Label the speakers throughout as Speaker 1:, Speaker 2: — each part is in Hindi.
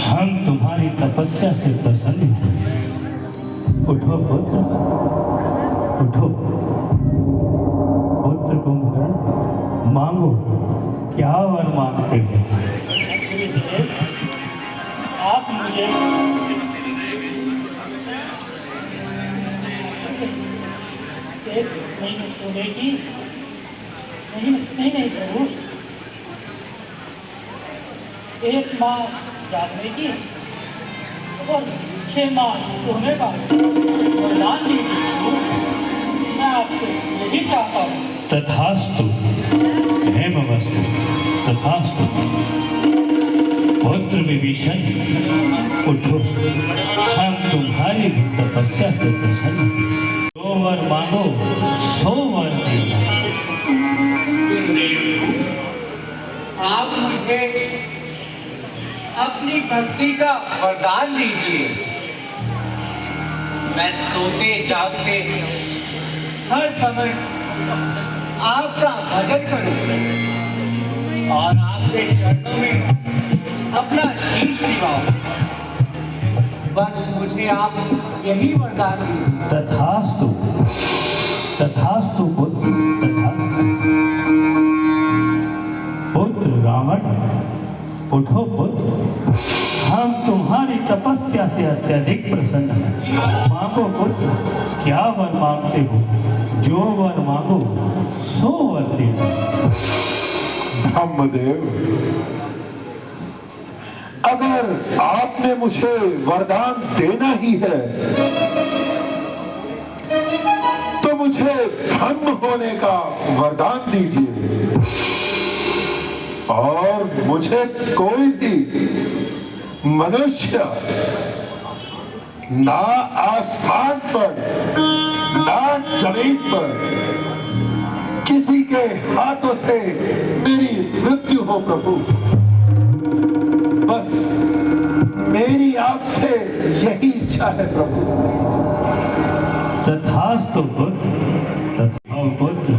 Speaker 1: हम तुम्हारी तपस्या से प्रसन्न हैं। उठो पुत्र, उठो। पुत्र कुंभकर्ण, मांगो, क्या वर मांगते हो?
Speaker 2: आप मुझे नहीं सुनेगी? नहीं प्रभु, एक माँ जागने की और 6 माह सोने का वरदान दीजिए। मैं आपसे यही चाहता हूँ।
Speaker 1: तथास्तु हेमवस्तु, तथास्तु। पुत्र विभीषण, उठो, हम तुम्हारी भी तपस्या से प्रसन्न हैं। जो वर मांगो सो वर देना।
Speaker 3: आप मुझे अपनी भक्ति का वरदान दीजिए। मैं सोते जागते हर समय आपका भजन करूं और आपके चरणों में अपना शीश दिखाऊं। बस मुझे आप यही वरदान दीजिए।
Speaker 1: तथास्तु, तथास्तु पुत्र, तथास्तु। पुत्र रावण, उठो पुत्र, हम तुम्हारी तपस्या से अत्यधिक प्रसन्न हैं। मांगो पुत्र, क्या वर मांगते हो? जो वर मांगो सो वर देना।
Speaker 4: ब्रह्मदेव, अगर आपने मुझे वरदान देना ही है तो मुझे ब्रह्म होने का वरदान दीजिए और मुझे कोई भी मनुष्य ना आसमान पर ना जमीन पर किसी के हाथों से मेरी मृत्यु हो प्रभु। बस मेरी आपसे यही इच्छा है प्रभु।
Speaker 1: तथास्तु पुत्र, तथा पुत्र,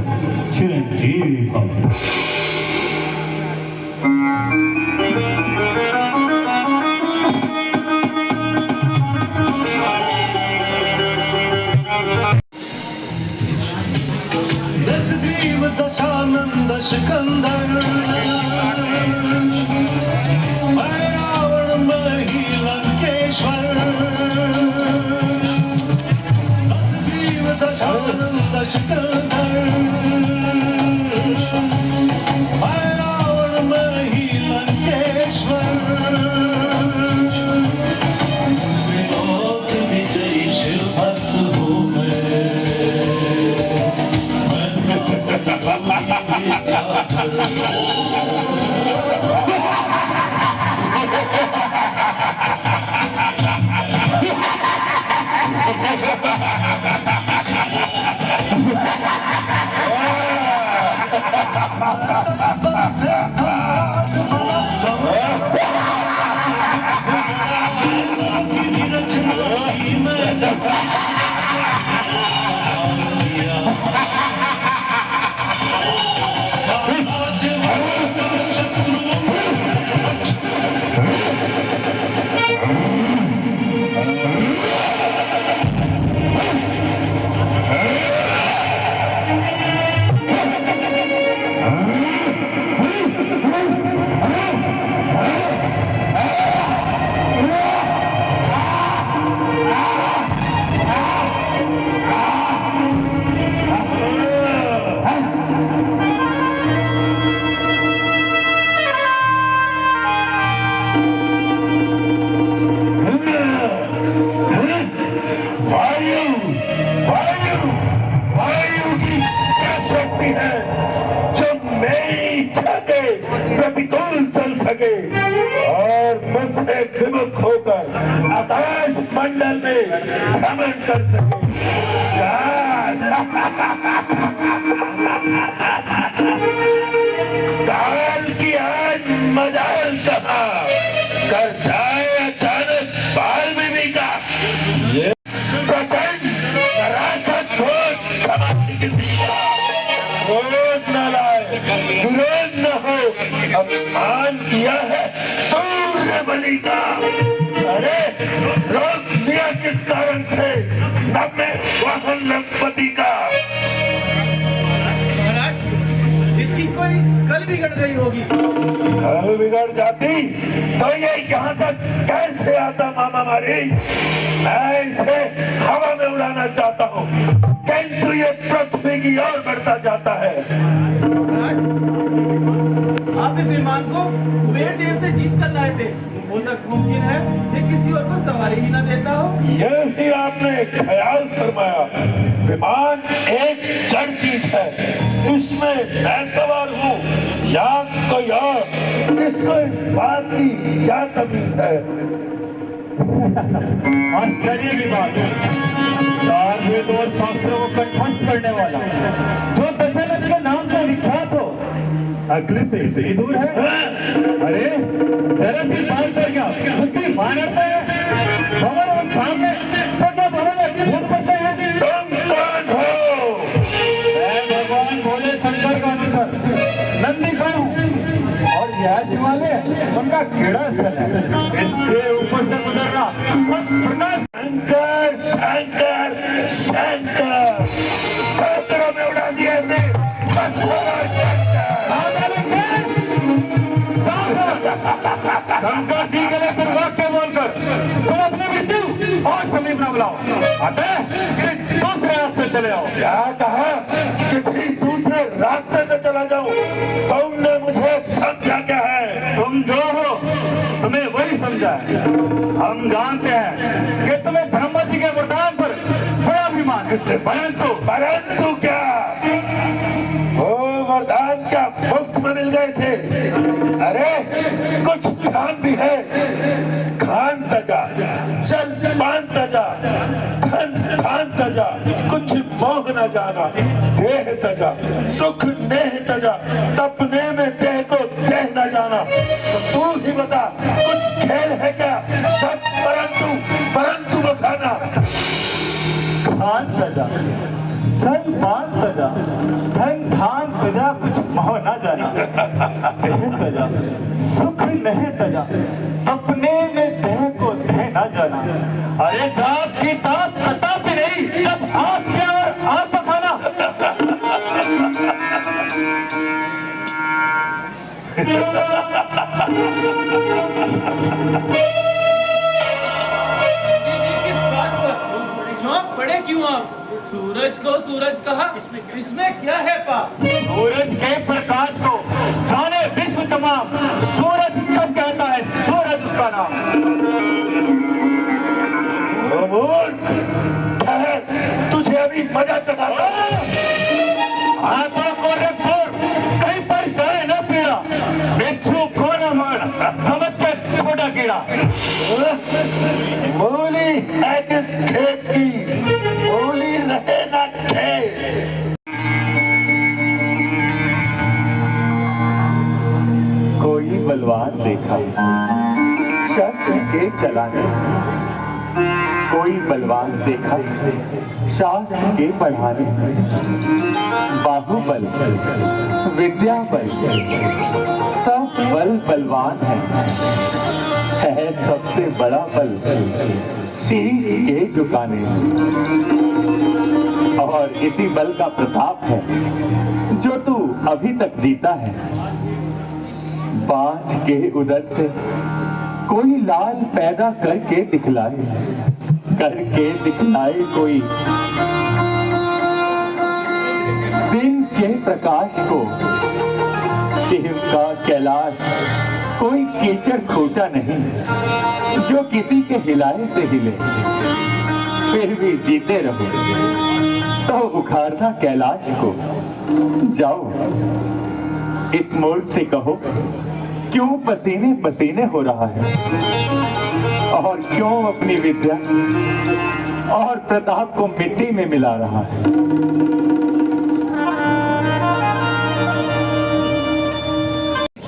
Speaker 1: चिरंजीवी भव।
Speaker 5: दशग्रीव दशानंद सिकंदर, मैं रावण मैं ही लंकेश्वर। दशग्रीव दशानंद सिकंदर, मैं रावण मैं ही लंकेश्वर। त्रिलोक विजयी शिव भक्त हूँ मैं।
Speaker 4: प्रतिकूल चल सके और मुझसे विमुख होकर आकाश मंडल में भ्रमण कर सके। काल की आज मजाल कहा कर जाए अचानक बाल बीवी का ये प्रचंड नराधम क्रोध न लाए, विरोध न हो। अपमान किया है सूर्य है बलि का? अरे रोक लिया किस कारण से? तब मैं वाहन लखपति का।
Speaker 2: महाराज, इसकी कोई कल बिगड़ गई होगी।
Speaker 4: कल बिगड़ जाती तो ये यहाँ तक कैसे आता? मामा मारी, मैं इसे हवा में उड़ाना चाहता हूँ, किंतु ये पृथ्वी की ओर बढ़ता जाता है।
Speaker 2: महाराज, आप इस विमान को कुबेर देव से जीत कर लाए थे। हो सकता मुमकिन है कि किसी और को सवारी ही न देता हो।
Speaker 4: यह भी आपने ख्याल फरमाया। विमान एक जड़ चीज है, इसमें मैं सवार हूँ या कोई और, इसको इस बात की क्या तमीज है?
Speaker 1: आश्चर्य की बात है, चार वेद और शास्त्रों को कंठस्थ करने वाला, जो दशरथ के नाम से विख्यात हो, अगले से इतनी दूर है। अरे जरा सी बात कर क्या बुद्धि मानते हैं? भवन और सामने तो क्या भवन अद्भुत बनते हैं?
Speaker 4: तुम कौन हो?
Speaker 1: मैं भगवान भोले शंकर का अनुचर नंदी हूँ और यह शिवालय उनका क्रीड़ा स्थल है। इसके ऊपर से गुजरना
Speaker 4: शंकर शंकर शंकर, क्षेत्रों में उड़ा दिया इसे।
Speaker 1: शंकर जी के लिए दुर्वाक्य बोलकर तुम अपनी मृत्यु और समीप न बुलाओ, अतः दूसरे रास्ते चले आओ।
Speaker 4: क्या कहा? किसी दूसरे रास्ते से चला जाऊं? तुमने मुझे समझा क्या है?
Speaker 1: तुम जो हो तुम्हें वही समझा है। हम जानते हैं कि तुम्हें ब्रह्मा जी के वरदान पर बड़ा अभिमान है,
Speaker 4: परंतु क्या वो वरदान क्या मुफ्त में मिल गए थे? अरे कुछ ध्यान भी है। खान तजा, चल पान तजा, धन धान तजा, कुछ मोह न जाना, देह तजा, सुख नेह तजा, तपने में देह को देह न जाना। तो तू ही बता, कुछ खेल है क्या? शब्द परंतु बखाना।
Speaker 1: खान तजा, चल पान तजा, धन धान तजा, कुछ मोह न जाना, देह तजा, सुख नहीं तजा, अपने में देह को देह न जाना। अरे जात की तात कतापी नहीं, जब आप क्या और आप बखाना।
Speaker 2: किस बात पर चौंक पड़े क्यों आप? सूरज को सूरज कहा, इसमें क्या है पाप?
Speaker 1: सूरज के प्रकाश को जाने विश्व तमाम, सूरज कब कहता है सूरज उसका नाम।
Speaker 4: ओ मूर्ख, ठहर, तुझे अभी मजा चखाता हूं।
Speaker 1: आत्मा को रखोर, कहीं पर जाए न पीड़ा, बिच्छू को न मार, समझ के छोटा कीड़ा।
Speaker 4: मूली है किस खेत की, मूली रहे ना खेत।
Speaker 1: कोई बलवान देखा शस्त्र के चलाने, कोई बलवान देखा शास्त्र के पढ़ाने। बाहुबल, विद्या बल, सब बल बलवान है सबसे बड़ा बल शीश के झुकाने। और इसी बल का प्रताप है जो तू अभी तक जीता है। बाज के उदर से कोई लाल पैदा करके दिखलाए कोई दिन के प्रकाश को। शिव का कैलाश कोई कीचड़ खोटा नहीं, जो किसी के हिलाए से हिले। फिर भी जीते रहो तो उखाड़ना कैलाश को। जाओ इस मोड़ से कहो, क्यों पसीने पसीने हो रहा है, और क्यों अपनी विद्या और प्रताप को मिट्टी में मिला रहा है।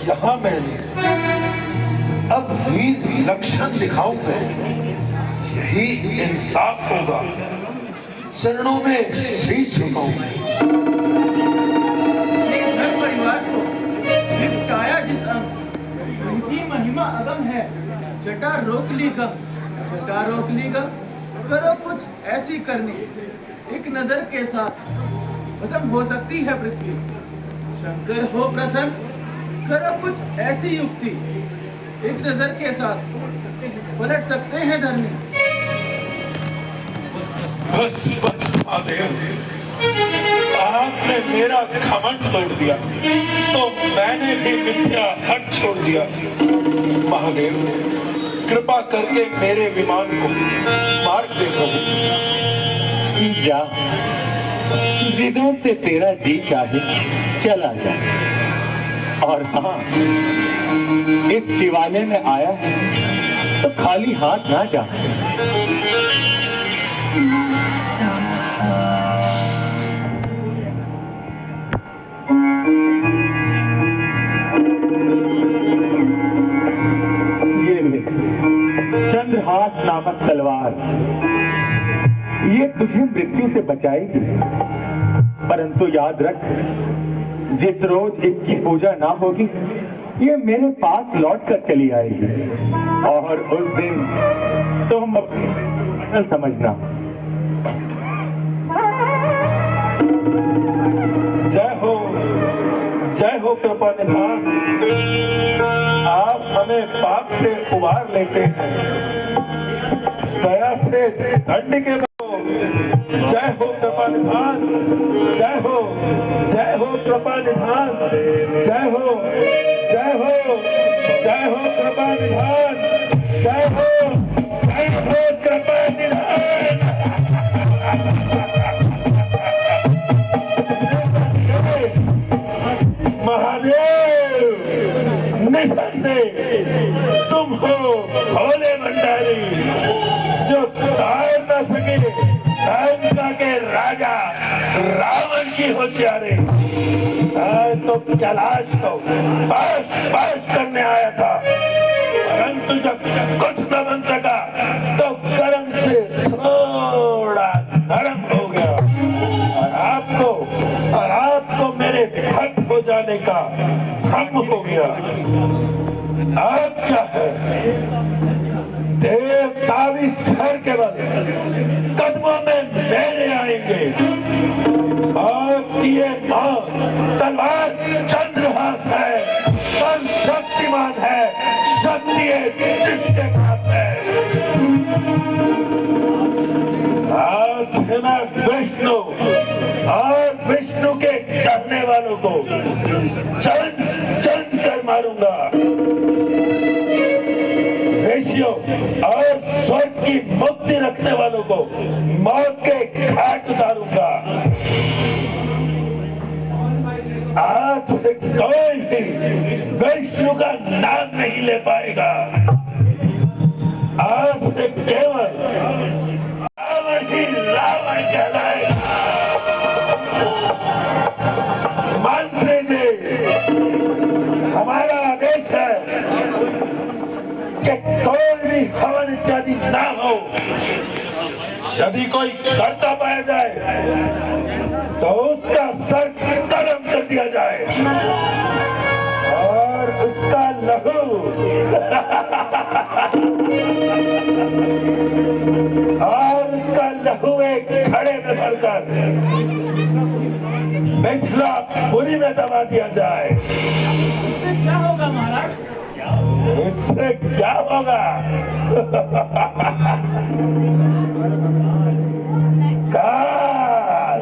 Speaker 4: यहाँ मैंने अब वीर लक्षण दिखाऊंगा, यही इंसाफ होगा। चरणों में शीश झुकाऊंगा।
Speaker 2: एक घर परिवार को निपटाया जिस अंक, उनकी महिमा
Speaker 6: महिमा अगम है। जटा रोक ली गम, जटा रोक ली गम, करो कुछ ऐसी करनी, एक नजर के साथ खत्म हो सकती है पृथ्वी। शंकर हो प्रसन्न, करो कुछ ऐसी युक्ति, एक नजर के साथ पलट सकते हैं धरनी।
Speaker 4: बस बस महादेव, आपने मेरा घमंड तोड़ दिया तो मैंने भी मिथ्या हट छोड़ दिया। महादेव, कृपा करके मेरे विमान को मार्ग दे प्रभु।
Speaker 7: जा, जिधर से तेरा जी चाहे चला जा। और हाँ, इस शिवालय में आया है तो खाली हाथ ना जा। ये ले, चंद्रहास नामक तलवार, ये तुझे मृत्यु से बचाएगी। परंतु याद रख, जिस रोज इसकी पूजा ना होगी, ये मेरे पास लौट कर चली आएगी। और उस दिन तुम अपनी समझना।
Speaker 4: जय हो कृपा निधान, आप हमें पाप से उबार लेते हैं, दया से दंड के दो। जय हो कृपा निधान, जय हो कृपा निधान, जय हो कृपा निधान, जय हो कृपा निधान। महादेव, निसंदेह तुम हो भोले भंडारी, जो तार न सके लंका के राजा रावण की होशियारी। तो कैलाश को पास करने आया था, परंतु जब कुछ न बन सका तो कर्म से थोड़ा धर्म हो गया, और आपको मेरे भक्त हो जाने का भ्रम हो गया। आप क्या है, देवतावी सर के बल कदमों में मेरे आएंगे। आपकी ये मां तलवार चंद्रहास है, पर शक्तिमान है, शक्ति है जिसके पास है। आज से मैं विष्णु और विष्णु के चढ़ने वालों को चल कर मारूंगा, ऋषियों और स्वर्ग की मुक्ति रखने वालों को मौत के घाट उतारूंगा। आज से कोई भी विष्णु का नाम नहीं ले पाएगा। आज से केवल रावण ही रावण कहलाएगा। मान लीजिए, हमारा आदेश है कि कोई भी हवन इत्यादि ना हो। यदि कोई करता पाया जाए तो उसका सर कलम कर दिया जाए और उसका लहू एक घड़े में भरकर मिथिलापुरी में दबा दिया जाए।
Speaker 2: इससे क्या होगा महाराज?
Speaker 4: इससे क्या होगा? काल,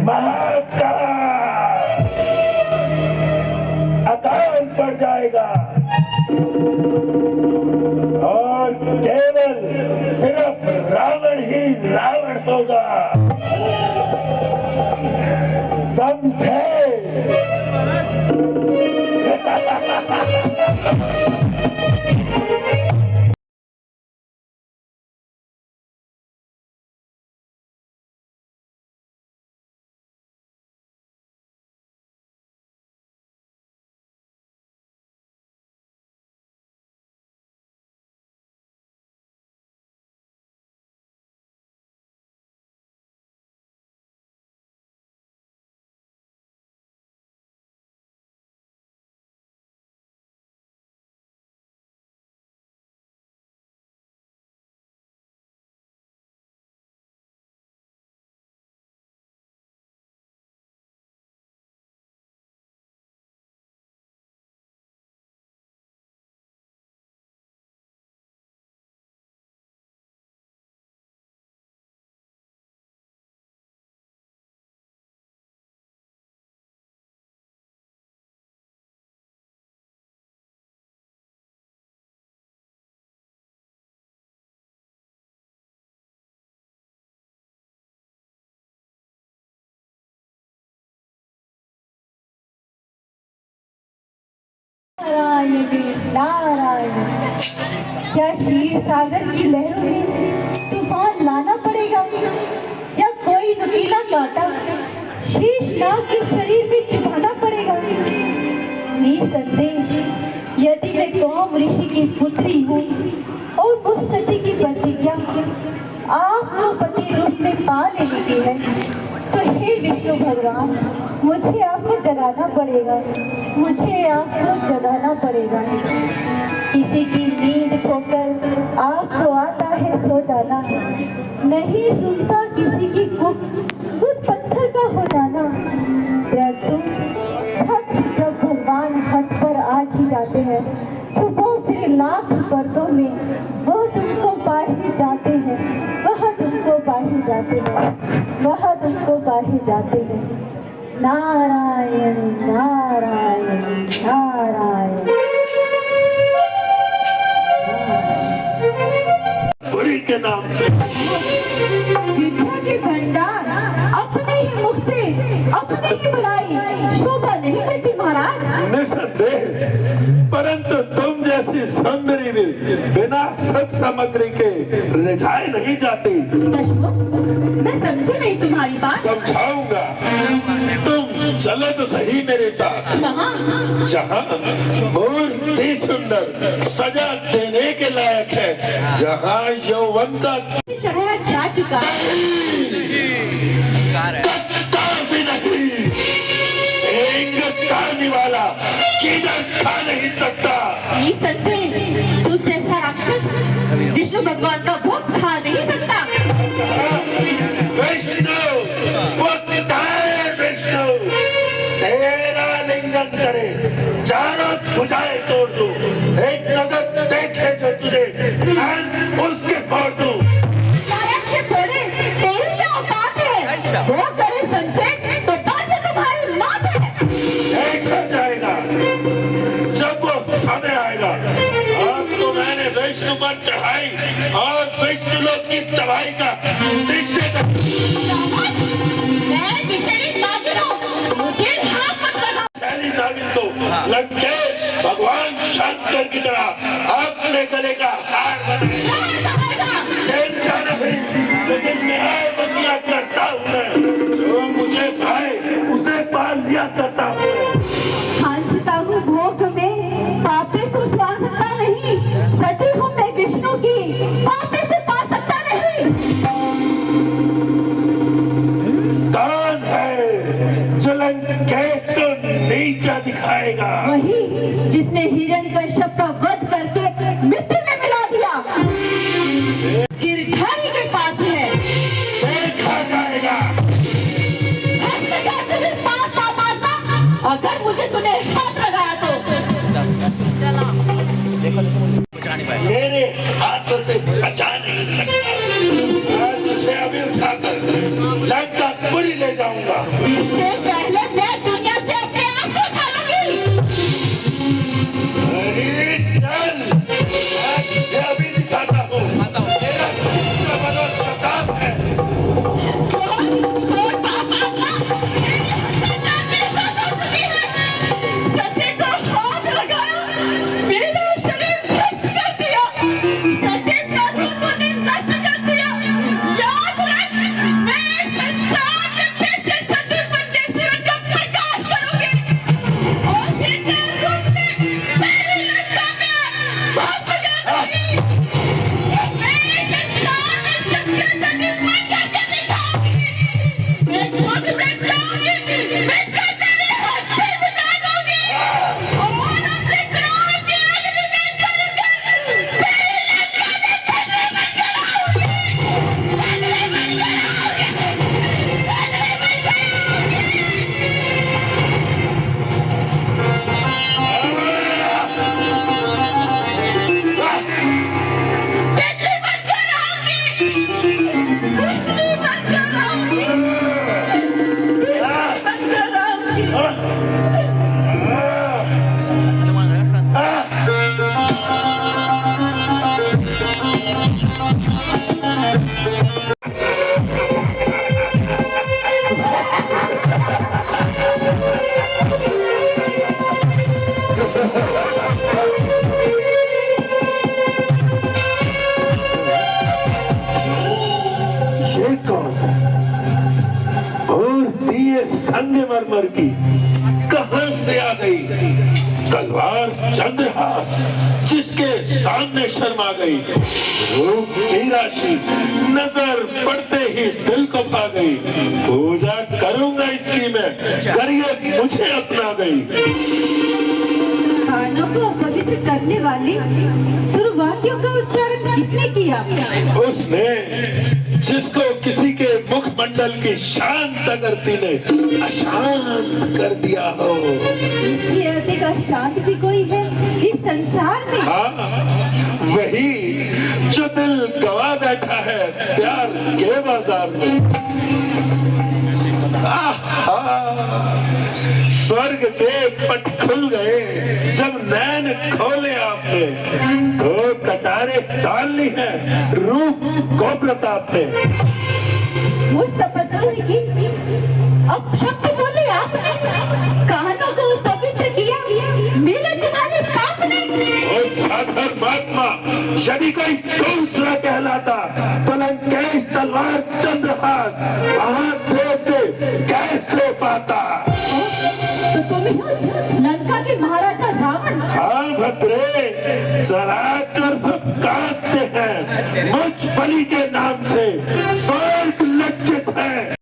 Speaker 4: महाकाल, अकाल पड़ जाएगा और केवल सिर्फ रावण ही रावण होगा। समझे?
Speaker 8: नारायण नारायण। क्या क्षीर सागर की लहरों में तूफान लाना पड़ेगा या कोई नुकीला कांटा शेषनाग के शरीर में चुभाना पड़ेगा? निसंदेह यदि मैं कौम ऋषि की पुत्री हूँ और उस सती की प्रतिज्ञा आपको पति रूप में पा लेने की है, तो हे विष्णु भगवान, मुझे आपको जगाना पड़ेगा, मुझे आपको जगाना पड़ेगा। किसी की नींद खोकर आपको आता है सो जाना, नहीं सुनता किसी की खुद पत्थर का हो जाना। परंतु हट जब भगवान हट पर आज ही जाते हैं, तो वो फिर लाख पर्दों में वो तुमको बाहे जाते हैं, वह तुमको बाहे जाते हैं, वह तुमको बाहे जाते हैं। नारायण नारायण नारायण।
Speaker 4: बुरी के नाम से
Speaker 8: विद्या के भंडार अपने ही मुख से अपनी ही बुराई शोभा नहीं करती महाराज।
Speaker 4: निसंदेह, परंतु तुम जैसी सुंदरी भी बिना सत सामग्री के रिझाए नहीं जाती।
Speaker 8: मैं समझी नहीं तुम्हारी बात।
Speaker 4: समझाऊंगा, तुम चलो तो सही मेरे साथ। जहाँ मूर्ति सुंदर सजा देने के लायक है, जहाँ यौवन का
Speaker 8: चढ़ाया जा चुका
Speaker 4: कत्ता भी नहीं, एक खाने वाला किधर खा नहीं सकता।
Speaker 8: तू जैसा राक्षस विष्णु भगवान का भोग खा नहीं सकता।
Speaker 4: विष्णु, वो ताए विष्णु, तेरा लिंगन करे, चारों भुजाएं तोड़ दूं, एक नजर देखे जो तुझे उसके फोड़ दूं।
Speaker 8: से थोड़े तेरी क्या औकात है? वो करे संसेट तो बाजे तुम्हारी मौत है।
Speaker 4: देखा जाएगा जब वो समय आएगा। अब तो मैंने विष्णु पर चढ़ाई और विष्णु लोक की तबाही का निश्चय
Speaker 8: मैं विषयी नागिन हूँ, मुझे घात मत लगा।
Speaker 4: शैली नागिन तो लंके भगवान शंकर की तरह अपने गले का हार बनाएगा। चिंता नहीं, जो दिन में आए बंदियां करता हूँ मैं, जो मुझे भाए उसे पाल लिया करता हूँ मैं।
Speaker 8: हंसता हूँ भोग में, पापे को पा सकता नहीं। सती हूँ मैं विष्णु की, पापे को पा सकता नहीं।
Speaker 4: कौन है जो लंकेश को नीचा दिखाएगा?
Speaker 8: वही जिसने हिरण्यकश्यप का वध करके मिट्टी में मिला दिया। गिरधारी के पास है।
Speaker 4: देखा जाएगा।
Speaker 8: अगर मुझे तूने हाथ लगाया तो
Speaker 4: मेरे हाथों से बचा नहीं सकता। मैं तुझे अभी उठाकर लंका पूरी ले जाऊंगा।
Speaker 8: इससे पहले मैं दुनिया से अपने आप को उठा लूंगी।
Speaker 4: अरे चल, मैं तुझे अभी दिखाता हूँ। मेरा कितना बड़ा प्रताप है।
Speaker 8: सती को हाथ लगाया, मेरा शरीर भ्रष्ट कर दिया। सती का तूने नष्ट कर दिया। याद रख, मैं संसार में फिर से सती बनने सूरज का प्रकाश करूंगी और जिंदा रूप में मेरी लंका में भस्म कर दूंगी। मैं संसार में शक्ति सती बन करके दिखाऊंगी। मैं खुद मिट जाऊंगी, मिटकर तेरी हस्ती मिटा दूंगी और अपने क्रोध की अग्नि में जलकर तेरी लंका में बदले बनकर आऊंगी। बदले बनकर आऊंगी। बदले बनकर आऊंगी।
Speaker 4: उम्र की कहां से आ गई? तलवार चंद्रहास जिसके सामने शर्मा गई, रूप की राशि नजर पड़ते ही दिल को पा गई। पूजा करूंगा इसकी मैं, करिए मुझे अपना गई।
Speaker 8: कानों को अपवित्र करने वाले दुर्वाक्यों का उच्चारण किसने किया?
Speaker 4: उसने जिसको किसी के मुखमंडल की शांत करती ने अशांत कर दिया हो।
Speaker 8: इससे अधिक अशांत भी कोई है इस संसार में?
Speaker 4: हाँ, वही जो दिल गवा बैठा है प्यार के बाजार में। स्वर्ग के पट खुल गए जब नैन खोले आपने, दो कटारे डाल ली है रूप को प्रताप ने।
Speaker 8: मुझ तपस्वी की अब शब्द बोले आपने, कानों को पवित्र किया मिले तुम्हारे पाप ने।
Speaker 4: और साधर महात्मा यदि कोई दूसरा कहलाता तो लंकेश तलवार चंद्रहास हाथ देते कैसे पाता?
Speaker 8: तो तुम ही हो लंका के महाराजा रावण।
Speaker 4: हाँ भद्रे, चराचर सब कांपते हैं मुझ बलि के नाम से।